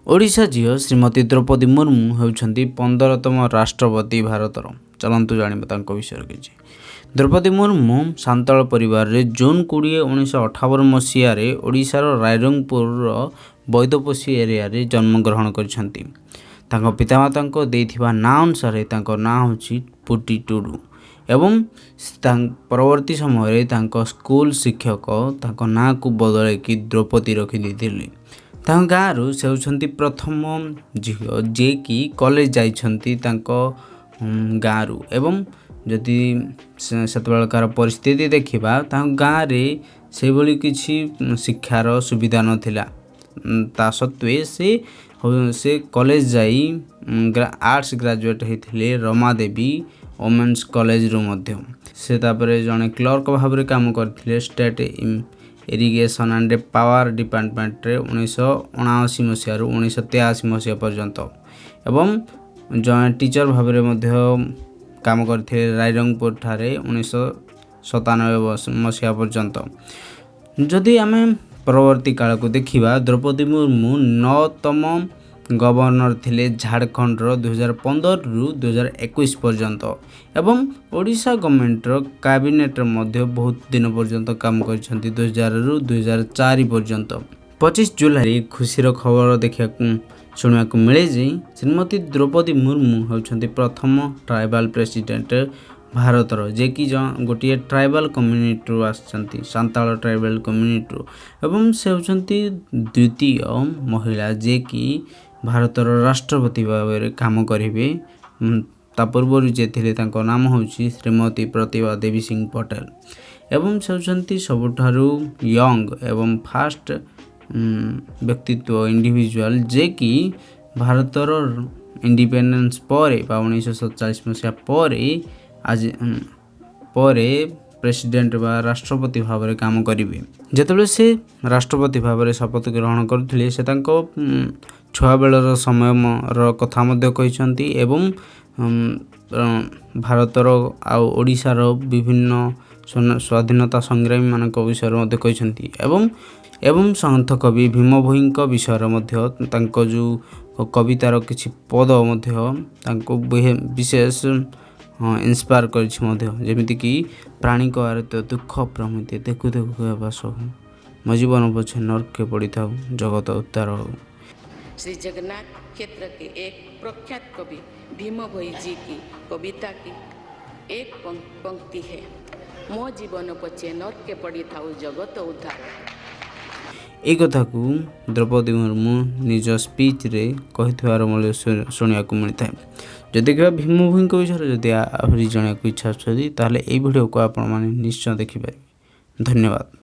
ओडिशा झील श्रीमती द्रौपदी मुर्मू होउछंती 15तम राष्ट्रपति भारतर। चलंतु जानिबा विषय किछि। द्रौपदी मुर्मू सांताल परिवार रे जून 20 1958 मसीह ओडिशार रायरंगपुर बैदपोषी एरिया रे जन्म ग्रहण करिसंती। तांको पितामाता देइथिबा ना अनुसार तांको ना होछि पुटी टुडू एवं परवर्ती समय तांको स्कूल शिक्षक तांको ना को बदले कि द्रौपदी रखि दैथिले। गाँव से होती प्रथम झील जे कि कॉलेज जाइछंती गाँव एवं जदि से परिस्थिति देखा गाँव में से भली किसी शिक्षार सुविधा नथिला। ता सत्वे से कॉलेज जाई आर्ट्स ग्रेजुएट होते रमादेवी वोमेन्स कॉलेज रू मध्य से तापरे जने क्लर्क भाव में काम करथिले state irrigation and power department रे 1979 मसीह 1983 मसीह पर्यंत एवं जने टीचर भाव में काम करथिले रायरंगपुर ठारे 1997 मसीह पर्यंत। जदि आमे परवर्ती काल को देखिबा द्रौपदी मुर्मू 9तम गवर्नर थिले झारखंड 2015 रु 2021 पर्यंत एवं ओडिशा गवर्नमेंट कैबिनेट मध्य बहुत दिन पर्यंत काम करछंती 2000 रु 2004 पर्यंत। 25 जुलाई खुशीर खबर देखा शुणा मिले जे श्रीमती द्रौपदी मुर्मू होउछंती प्रथम ट्राइबल प्रेसिडेंट भारतर जे कि गोटे tribal community आसछंती Santal tribal community एवं से होउछंती द्वितीय महिला जे कि भारतर राष्ट्रपति भाव में काम करेंगे। ता पूर्व जे थिले तांको नाम होउछि श्रीमती प्रतिभा देवी सिंह पटेल एवं से होउछंती सबुठारु यंग एवं फास्ट व्यक्तित्व इंडिविजुअल जे कि भारतर इंडिपेंडेंस पर 1947 मसीहा पर आज प्रेसिडेंट बा राष्ट्रपति भाव में काम करेंगे। जेतेबेले से राष्ट्रपति भाव में शपथ ग्रहण करथिले से तांको छुआ बेलर समय कथा मध्य कहिसंती एवं भारतर आउ ओडिशार विभिन्न स्वाधीनता संग्रामी मान विषय मध्य कहिसंती एवं संत कवि भीम भोई विषय मध्य तांको जो कवितार किछि पद मध्य तांको विशेष इंस्पायर करमिति कि प्राणी को आरत दुख प्रमिति देखु देखु बास मो जीवन पछे नरके पड़ी था जगत उद्धार हो। श्री जगन्नाथ क्षेत्र के एक प्रख्यात कवि भीम भोई जी की कविता की एक पंक्ति है, मो जीवन पछे नरके पड़ी था जगत उद्धार। एक कथा को द्रौपदी मुर्मू निज स्पीच रे कहिथवार मूल्य शुणा मिलता है। जदि देखा भीम भोई विषय जदि आहरी जन इच्छा अच्छी ताले भिडियो को आपण मैंने निश्चय देखिपारे। धन्यवाद।